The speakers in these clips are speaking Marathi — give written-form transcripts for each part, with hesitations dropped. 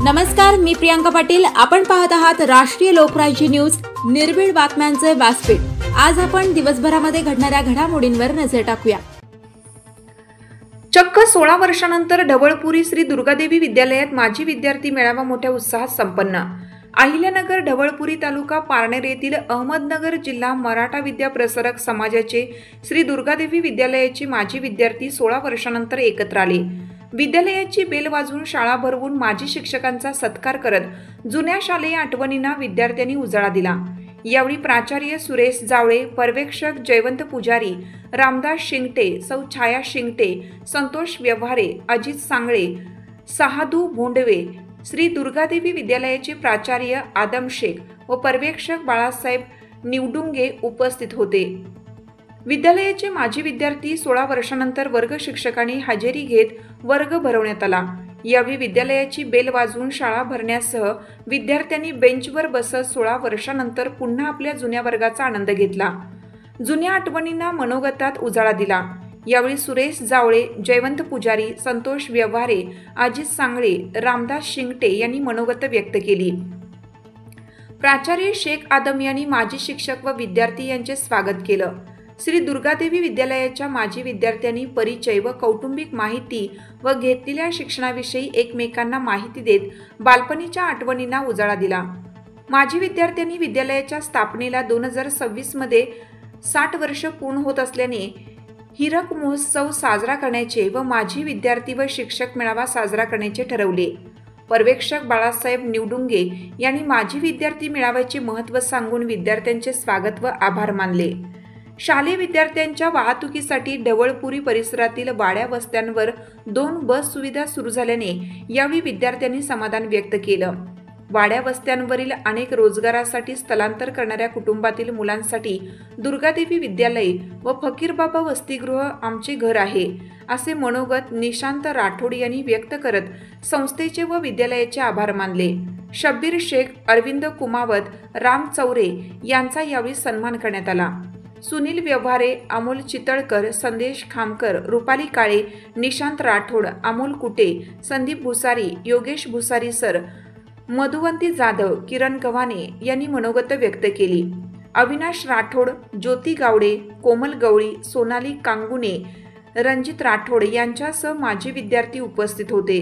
नमस्कार, मी प्रियांका पाटील. आपण पाहत आहात राष्ट्रीय लोकराज्य न्यूज, निर्भीड बातम्यांचे व्यासपीठ. आज आपण दिवसभरामध्ये घडणाऱ्या घडामोडींवर नजर टाकूया. चक्क 16 वर्षांनंतर ढवळपुरी श्री दुर्गादेवी विद्यालयात माजी विद्यार्थी मेळावा मोठ्या उत्साहात संपन्न. अहिल्यानगर, ढवळपुरी तालुका, पारनेर येथील अहमदनगर जिल्हा मराठा विद्या प्रसारक समाजाचे श्री दुर्गादेवी विद्यालयाचे माजी विद्यार्थी 16 वर्षांनंतर एकत्र आले. विद्यालयाची बेल वाजवून, शाळा भरवून माजी शिक्षकांचा सत्कार करत जुन्या शालेय आठवणींना विद्यार्थ्यांनी उजाळा दिला. यावेळी प्राचार्य सुरेश जावळे, पर्यवेक्षक जयवंत पुजारी, रामदास शिंगटे, सौ छाया शिंगटे, संतोष व्यवहारे, अजित सांगळे, सहादू भोंडवे, श्री दुर्गादेवी विद्यालयाचे प्राचार्य आदम शेख व पर्यवेक्षक बाळासाहेब निवडुंगे उपस्थित होते. विद्यालयाचे माजी विद्यार्थी 16 वर्षांनंतर वर्ग शिक्षकांनी हजेरी घेत वर्ग भरवण्यात आला. यावेळी विद्यालयाची बेल वाजवून शाळा भरण्यासह विद्यार्थ्यांनी बेंचवर बसत 16 वर्षांनंतर पुन्हा आपल्या जुन्या वर्गाचा आनंद घेतला. जुन्या आठवणींना मनोगतात उजाळा दिला. यावेळी सुरेश जावळे, जयवंत पुजारी, संतोष व्यवहारे, अजित सांगळे, रामदास शिंगटे यांनी मनोगत व्यक्त केली. प्राचार्य शेख आदम यांनी माजी शिक्षक व विद्यार्थी यांचे स्वागत केलं. श्री दुर्गादेवी विद्यालयाच्या माजी विद्यार्थ्यांनी परिचय व कौटुंबिक माहिती व घेतलेल्या शिक्षणाविषयी एकमेकांना माहिती देत बालपणीच्या आठवणींना उजाळा दिला. माजी विद्यार्थ्यांनी विद्यालयाच्या स्थापनेला 2026 मध्ये 60 वर्ष पूर्ण होत असल्याने हिरक महोत्सव साजरा करण्याचे व माजी विद्यार्थी व शिक्षक मेळावा साजरा करण्याचे ठरवले. पर्यवेक्षक बाळासाहेब निवडुंगे यांनी माजी विद्यार्थी मेळाव्याचे महत्त्व सांगून विद्यार्थ्यांचे स्वागत व आभार मानले. शालेय विद्यार्थ्यांच्या वाहतुकीसाठी ढवळपुरी परिसरातील वाड्या वस्त्यांवर 2 बस सुविधा सुरू झाल्याने यावेळी विद्यार्थ्यांनी समाधान व्यक्त केलं. वाड्या वस्त्यांवरील अनेक रोजगारासाठी स्थलांतर करणाऱ्या कुटुंबातील मुलांसाठी दुर्गादेवी विद्यालय व फकीरबाबा वसतिगृह आमचे घर आहे, असे मनोगत निशांत राठोड यांनी व्यक्त करत संस्थेचे व विद्यालयाचे आभार मानले. शब्बीर शेख, अरविंद कुमावत, राम चौरे यांचा यावेळी सन्मान करण्यात आला. सुनील व्यवहारे, अमोल चितळकर, संदेश खामकर, रुपाली काळे, निशांत राठोड, अमोल कुटे, संदीप भुसारी, योगेश भुसारी सर, मधुवंती जाधव, किरण गव्हाणे यांनी मनोगत व्यक्त केली. अविनाश राठोड, ज्योती गावडे, कोमल गवळी, सोनाली कांगुने, रणजित राठोड यांच्यासह माजी विद्यार्थी उपस्थित होते.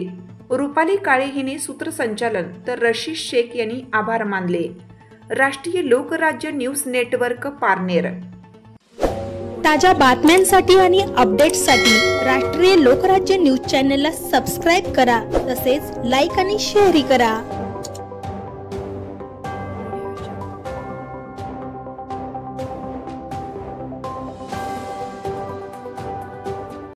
रुपाली काळे हिने सूत्रसंचालन तर रशीद शेख यांनी आभार मानले. राष्ट्रीय लोकराज्य न्यूज नेटवर्क, पारनेर. ताज्या बातम्यांसाठी आणि अपडेट्ससाठी राष्ट्रीय लोकराज्य न्यूज चॅनलला सबस्क्राईब करा. तसेच लाईक आणि शेअरही करा.